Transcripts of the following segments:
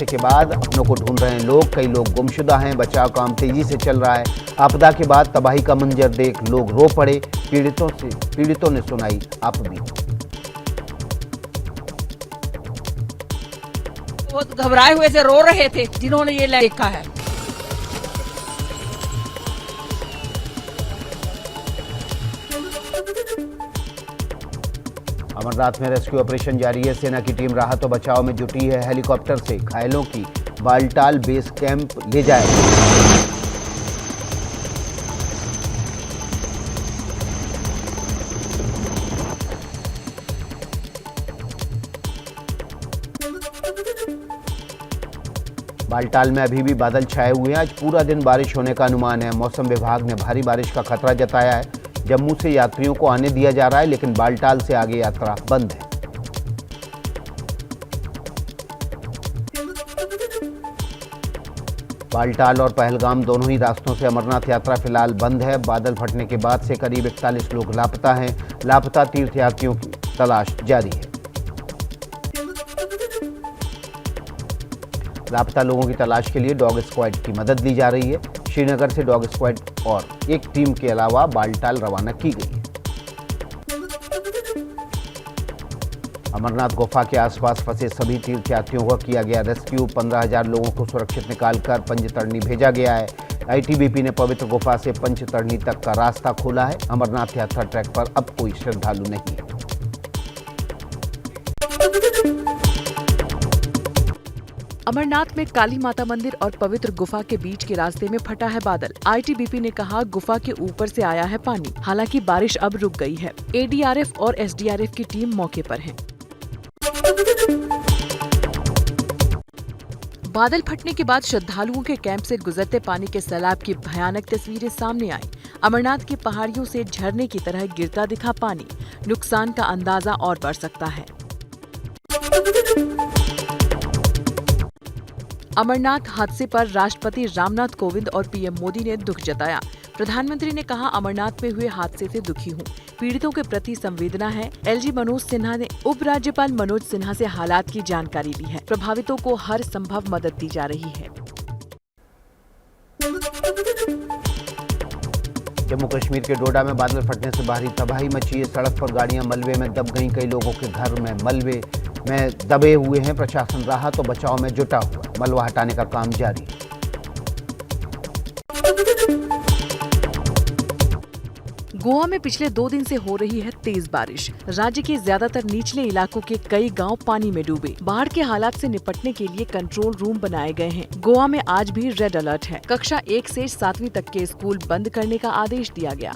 के बाद अपनों को ढूंढ रहे हैं लोग। कई लोग गुमशुदा हैं। बचाव काम तेजी से चल रहा है। आपदा के बाद तबाही का मंजर देख लोग रो पड़े। पीड़ितों ने सुनाई आपबीती। बहुत घबराए हुए से रो रहे थे जिन्होंने ये देखा है। अमरनाथ में रेस्क्यू ऑपरेशन जारी है। सेना की टीम राहत और बचाव में जुटी है। हेलीकॉप्टर से घायलों की बालटाल बेस कैंप ले जाए। बालटाल में अभी भी बादल छाए हुए हैं। आज पूरा दिन बारिश होने का अनुमान है। मौसम विभाग ने भारी बारिश का खतरा जताया है। जम्मू से यात्रियों को आने दिया जा रहा है, लेकिन बालटाल से आगे यात्रा बंद है। बालटाल और पहलगाम दोनों ही रास्तों से अमरनाथ यात्रा फिलहाल बंद है। बादल फटने के बाद से करीब 41 लोग लापता हैं। लापता तीर्थयात्रियों की तलाश जारी है। लापता लोगों की तलाश के लिए डॉग स्क्वाड की मदद ली जा रही है। श्रीनगर से डॉग स्क्वाड और एक टीम के अलावा बालटाल रवाना की गई है। अमरनाथ गुफा के आसपास फंसे सभी तीर्थयात्रियों का किया गया रेस्क्यू। 15,000 लोगों को सुरक्षित निकालकर पंचतरणी भेजा गया है। आईटीबीपी ने पवित्र गुफा से पंचतरणी तक का रास्ता खोला है। अमरनाथ यात्रा ट्रैक पर अब कोई श्रद्धालु नहीं है। अमरनाथ में काली माता मंदिर और पवित्र गुफा के बीच के रास्ते में फटा है बादल। आईटीबीपी ने कहा गुफा के ऊपर से आया है पानी। हालांकि बारिश अब रुक गई है। एडीआरएफ और एसडीआरएफ की टीम मौके पर है। बादल फटने के बाद श्रद्धालुओं के कैंप से गुजरते पानी के सैलाब की भयानक तस्वीरें सामने आई। अमरनाथ की पहाड़ियों से झरने की तरह गिरता दिखा पानी। नुकसान का अंदाजा और बढ़ सकता है। अमरनाथ हादसे पर राष्ट्रपति रामनाथ कोविंद और पीएम मोदी ने दुख जताया। प्रधानमंत्री ने कहा, अमरनाथ में हुए हादसे से दुखी हूँ। पीड़ितों के प्रति संवेदना है। एलजी मनोज सिन्हा ने उपराज्यपाल मनोज सिन्हा से हालात की जानकारी ली है। प्रभावितों को हर संभव मदद दी जा रही है। जम्मू कश्मीर के डोडा में बादल फटने से भारी तबाही मची है। सड़क पर गाड़ियां मलबे में दब गईं। कई लोगों के घर में मलबे में दबे हुए हैं। प्रशासन राहत और बचाव में जुटा हुआ। मलबा हटाने का काम जारी है। गोवा में पिछले 2 दिन से हो रही है तेज बारिश। राज्य के ज्यादातर निचले इलाकों के कई गांव पानी में डूबे। बाढ़ के हालात से निपटने के लिए कंट्रोल रूम बनाए गए हैं। गोवा में आज भी रेड अलर्ट है। कक्षा 1 से 7वीं तक के स्कूल बंद करने का आदेश दिया गया।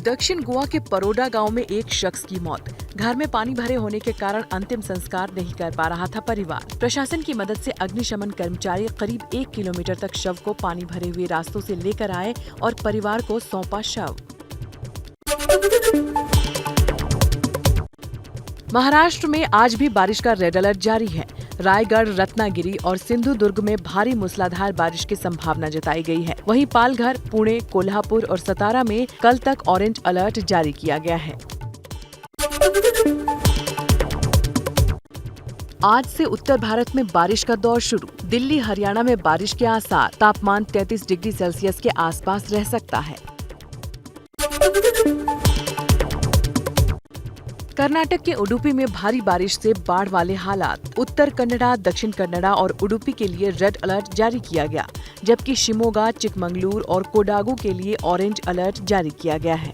दक्षिण गोवा के परोडा गांव में एक शख्स की मौत। घर में पानी भरे होने के कारण अंतिम संस्कार नहीं कर पा रहा था परिवार। प्रशासन की मदद से अग्निशमन कर्मचारी करीब 1 किलोमीटर तक शव को पानी भरे हुए रास्तों से लेकर आए और परिवार को सौंपा शव। महाराष्ट्र में आज भी बारिश का रेड अलर्ट जारी है। रायगढ़, रत्नागिरी और सिंधुदुर्ग में भारी मूसलाधार बारिश की संभावना जताई गई है। वहीं पालघर, पुणे, कोल्हापुर और सतारा में कल तक ऑरेंज अलर्ट जारी किया गया है। आज से उत्तर भारत में बारिश का दौर शुरू। दिल्ली, हरियाणा में बारिश के आसार। तापमान 33 डिग्री सेल्सियस के आसपास रह सकता है। कर्नाटक के उडुपी में भारी बारिश से बाढ़ वाले हालात। उत्तर कन्नड़ा, दक्षिण कन्नड़ा और उडुपी के लिए रेड अलर्ट जारी किया गया, जबकि शिमोगा, चिकमंगलूर और कोडागू के लिए ऑरेंज अलर्ट जारी किया गया है।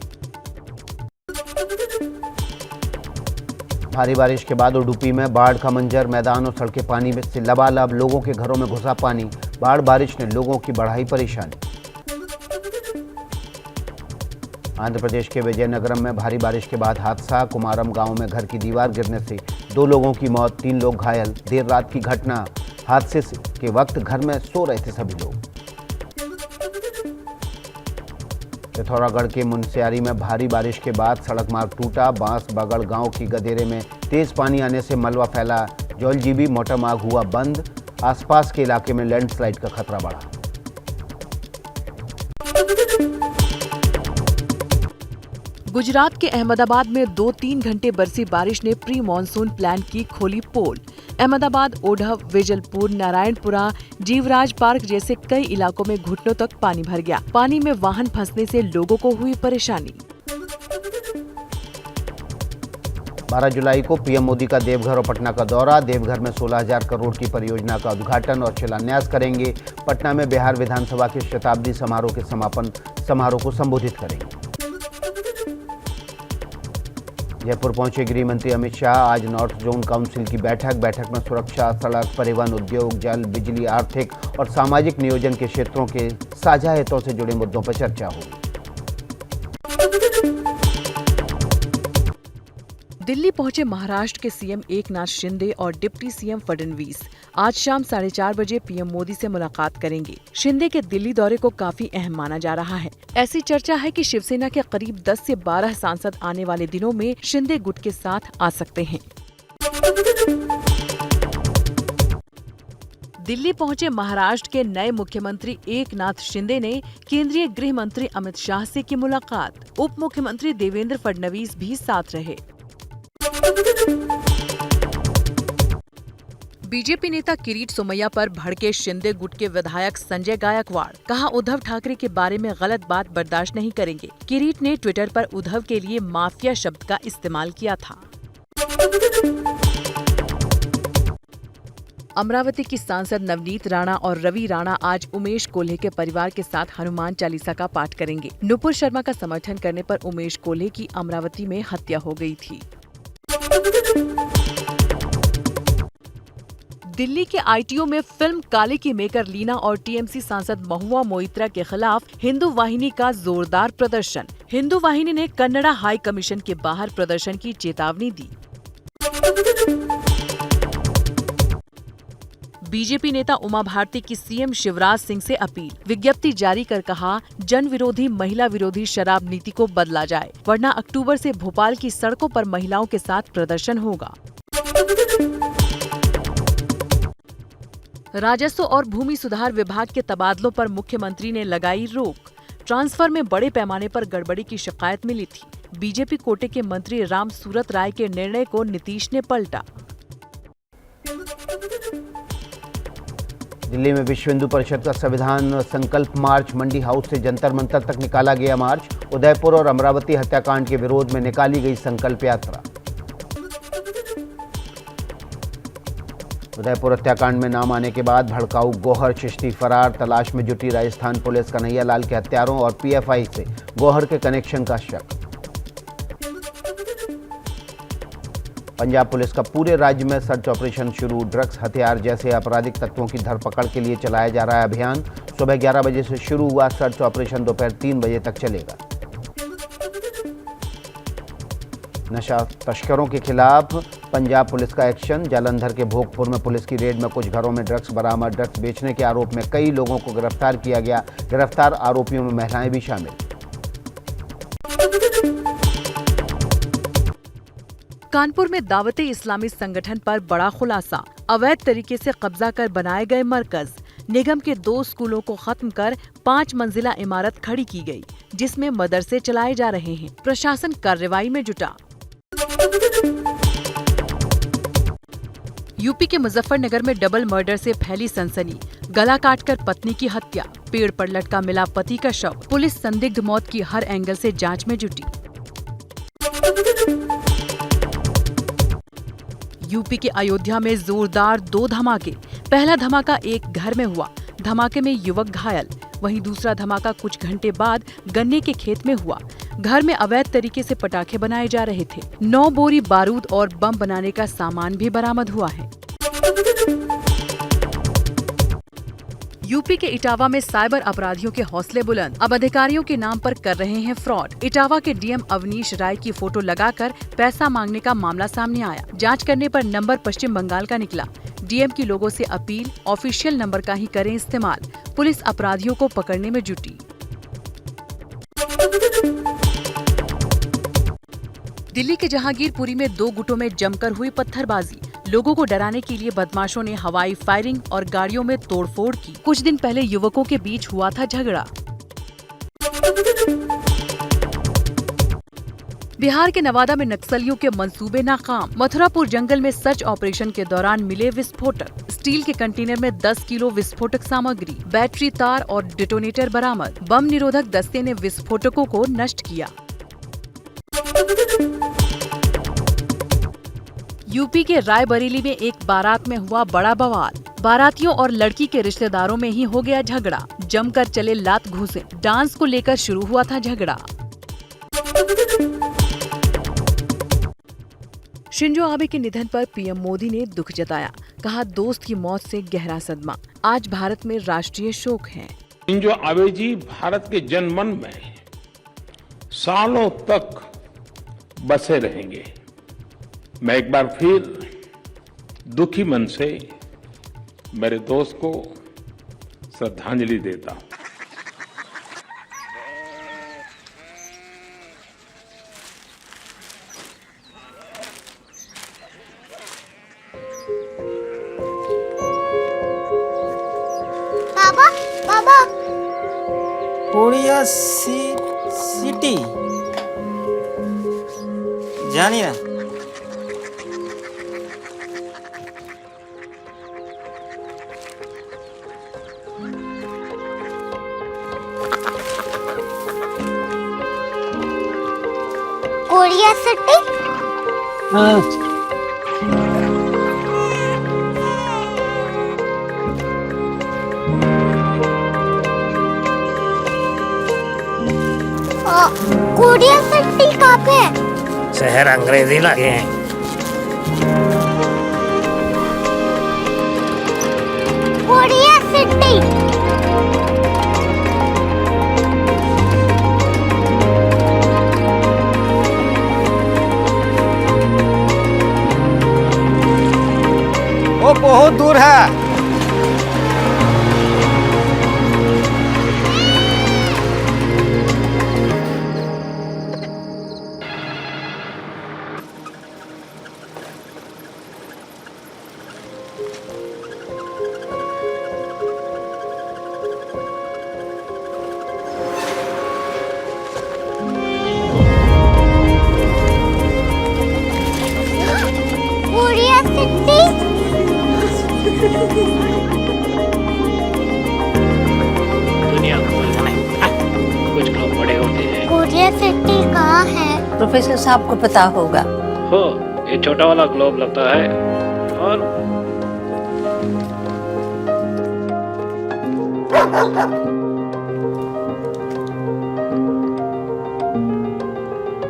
भारी बारिश के बाद उडुपी में बाढ़ का मंजर। मैदान और सड़कें पानी में से लबालब। लोगों के घरों में घुसा पानी। बाढ़ बारिश ने लोगों की बढ़ाई परेशानी। आंध्र प्रदेश के विजयनगरम में भारी बारिश के बाद हादसा। कुमारम गांव में घर की दीवार गिरने से 2 लोगों की मौत, 3 लोग घायल। देर रात की घटना। हादसे के वक्त घर में सो रहे थे सभी लोग। पिथौरागढ़ के मुनस्यारी में भारी बारिश के बाद सड़क मार्ग टूटा। बांस बगड़ गांव की गदेरे में तेज पानी आने से मलबा फैला। जौलजीबी मोटर मार्ग हुआ बंद। आसपास के इलाके में लैंडस्लाइड का खतरा बढ़ा। गुजरात के अहमदाबाद में 2-3 घंटे बरसी बारिश ने प्री मानसून प्लान की खोली पोल। अहमदाबाद, ओढ़व, वेजलपुर, नारायणपुरा, जीवराज पार्क जैसे कई इलाकों में घुटनों तक पानी भर गया। पानी में वाहन फंसने से लोगों को हुई परेशानी। 12 जुलाई को पीएम मोदी का देवघर और पटना का दौरा। देवघर में 16,000 करोड़ की परियोजना का उद्घाटन और शिलान्यास करेंगे। पटना में बिहार विधानसभा के शताब्दी समारोह के समापन समारोह को संबोधित करेंगे। जयपुर पहुंचे गृह मंत्री अमित शाह। आज नॉर्थ जोन काउंसिल की बैठक में सुरक्षा, सड़क, परिवहन, उद्योग, जल, बिजली, आर्थिक और सामाजिक नियोजन के क्षेत्रों के साझा हितों से जुड़े मुद्दों पर चर्चा होगी। दिल्ली पहुंचे महाराष्ट्र के सीएम एकनाथ शिंदे और डिप्टी सीएम फडणवीस आज शाम 4:30 बजे पीएम मोदी से मुलाकात करेंगे। शिंदे के दिल्ली दौरे को काफी अहम माना जा रहा है। ऐसी चर्चा है कि शिवसेना के करीब 10 से 12 सांसद आने वाले दिनों में शिंदे गुट के साथ आ सकते हैं। दिल्ली पहुंचे महाराष्ट्र के नए मुख्यमंत्री एकनाथ शिंदे ने केंद्रीय गृह मंत्री अमित शाह से की मुलाकात। उप मुख्यमंत्री देवेंद्र फडणवीस भी साथ रहे। बीजेपी नेता किरीट सोमैया पर भड़के शिंदे गुट के विधायक संजय गायकवाड़। कहा, उद्धव ठाकरे के बारे में गलत बात बर्दाश्त नहीं करेंगे। किरीट ने ट्विटर पर उद्धव के लिए माफिया शब्द का इस्तेमाल किया था। अमरावती की सांसद नवनीत राणा और रवि राणा आज उमेश कोल्हे के परिवार के साथ हनुमान चालीसा का पाठ करेंगे। नुपुर शर्मा का समर्थन करने पर उमेश कोल्हे की अमरावती में हत्या हो गई थी। दिल्ली के आईटीओ में फिल्म काले की मेकर लीना और टीएमसी सांसद महुआ मोइत्रा के खिलाफ हिंदू वाहिनी का जोरदार प्रदर्शन। हिंदू वाहिनी ने कन्नड़ा हाई कमीशन के बाहर प्रदर्शन की चेतावनी दी। बीजेपी नेता उमा भारती की सीएम शिवराज सिंह से अपील। विज्ञप्ति जारी कर कहा, जन विरोधी, महिला विरोधी शराब नीति को बदला जाए, वरना अक्टूबर से भोपाल की सड़कों पर महिलाओं के साथ प्रदर्शन होगा। राजस्व और भूमि सुधार विभाग के तबादलों पर मुख्यमंत्री ने लगाई रोक। ट्रांसफर में बड़े पैमाने पर गड़बड़ी की शिकायत मिली थी। बीजेपी कोटे के मंत्री राम सूरत राय के निर्णय को नीतीश ने पलटा। दिल्ली में विश्व हिंदू परिषद का संविधान संकल्प मार्च मंडी हाउस से जंतर मंतर तक निकाला गया मार्च। उदयपुर और अमरावती हत्याकांड के विरोध में निकाली गई संकल्प यात्रा। उदयपुर हत्याकांड में नाम आने के बाद भड़काऊ गौहर चिश्ती फरार। तलाश में जुटी राजस्थान पुलिस। कन्हैया लाल के हत्यारों और पीएफआई से गौहर के कनेक्शन का शक। पंजाब पुलिस का पूरे राज्य में सर्च ऑपरेशन शुरू। ड्रग्स, हथियार जैसे आपराधिक तत्वों की धरपकड़ के लिए चलाया जा रहा है अभियान। सुबह 11 बजे से शुरू हुआ सर्च ऑपरेशन दोपहर 3 बजे तक चलेगा। नशा तस्करों के खिलाफ पंजाब पुलिस का एक्शन। जालंधर के भोगपुर में पुलिस की रेड में कुछ घरों में ड्रग्स बरामद। ड्रग्स बेचने के आरोप में कई लोगों को गिरफ्तार किया गया। गिरफ्तार आरोपियों में महिलाएं भी शामिल। कानपुर में दावते इस्लामी संगठन पर बड़ा खुलासा। अवैध तरीके से कब्जा कर बनाए गए मरकज। निगम के 2 स्कूलों को खत्म कर 5 मंजिला इमारत खड़ी की गई, जिसमें मदरसे चलाए जा रहे हैं। प्रशासन कार्रवाई में जुटा। यूपी के मुजफ्फरनगर में डबल मर्डर से फैली सनसनी। गला काटकर पत्नी की हत्या। पेड़ पर लटका मिला पति का शव। पुलिस संदिग्ध मौत की हर एंगल से जांच में जुटी। यूपी के अयोध्या में जोरदार 2 धमाके। पहला धमाका एक घर में हुआ। धमाके में युवक घायल। वहीं दूसरा धमाका कुछ घंटे बाद गन्ने के खेत में हुआ। घर में अवैध तरीके से पटाखे बनाए जा रहे थे। 9 बोरी बारूद और बम बनाने का सामान भी बरामद हुआ है। यूपी के इटावा में साइबर अपराधियों के हौसले बुलंद। अब अधिकारियों के नाम पर कर रहे हैं फ्रॉड। इटावा के डीएम अवनीश राय की फोटो लगाकर पैसा मांगने का मामला सामने आया। जांच करने पर नंबर पश्चिम बंगाल का निकला। डीएम की लोगों से अपील, ऑफिशियल नंबर का ही करें इस्तेमाल। पुलिस अपराधियों को पकड़ने में जुटी। दिल्ली के जहांगीरपुरी में 2 गुटों में जमकर हुई पत्थरबाजी। लोगों को डराने के लिए बदमाशों ने हवाई फायरिंग और गाड़ियों में तोड़फोड़ की। कुछ दिन पहले युवकों के बीच हुआ था झगड़ा। बिहार के नवादा में नक्सलियों के मंसूबे नाकाम। मथुरापुर जंगल में सर्च ऑपरेशन के दौरान मिले विस्फोटक। स्टील के कंटेनर में 10 किलो विस्फोटक सामग्री, बैटरी, तार और डिटोनेटर बरामद। बम निरोधक दस्ते ने विस्फोटकों को नष्ट किया। यूपी के रायबरेली में एक बारात में हुआ बड़ा बवाल। बारातियों और लड़की के रिश्तेदारों में ही हो गया झगड़ा। जमकर चले लात घूंसे। डांस को लेकर शुरू हुआ था झगड़ा। शिंजो आबे के निधन पर पीएम मोदी ने दुख जताया। कहा, दोस्त की मौत से गहरा सदमा। आज भारत में राष्ट्रीय शोक है। शिंजो आबे जी भारत के जनमन में सालों तक बसे रहेंगे। मैं एक बार फिर दुखी मन से मेरे दोस्त को श्रद्धांजलि देता हूं। बाबा, बाबा, कोरिया सिटी जानिए ना। Korea city. कोरिया सिटी कहाँ पे है? शहर अंग्रेजी लगे हैं। Korea city. वो बहुत दूर है। Korea city. दुनिया को कुछ लोग बड़े होते हैं। कोरिया सिटी कहाँ है? प्रोफेसर साहब को पता होगा। हो, ये छोटा वाला ग्लोब लगता है और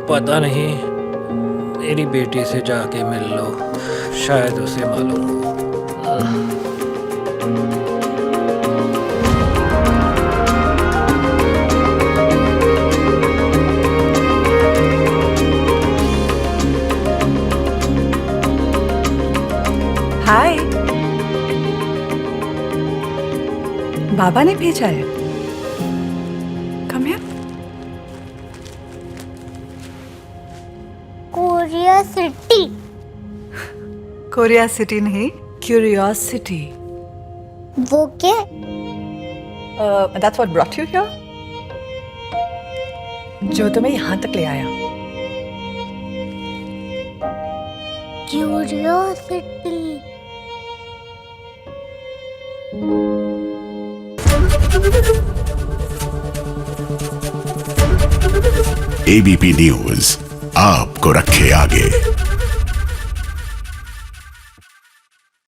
पता नहीं, मेरी बेटी से जाके मिल लो, शायद उसे मालूम हो। हाय, बाबा ने भेजा है। Come here. Korea city. Korea city नहीं, क्यूरियोसिटी। वो क्या? That's what brought you here? जो तुम्हें यहाँ तक ले आया। क्यूरियोसिटी। एबीपी न्यूज आपको रखे आगे।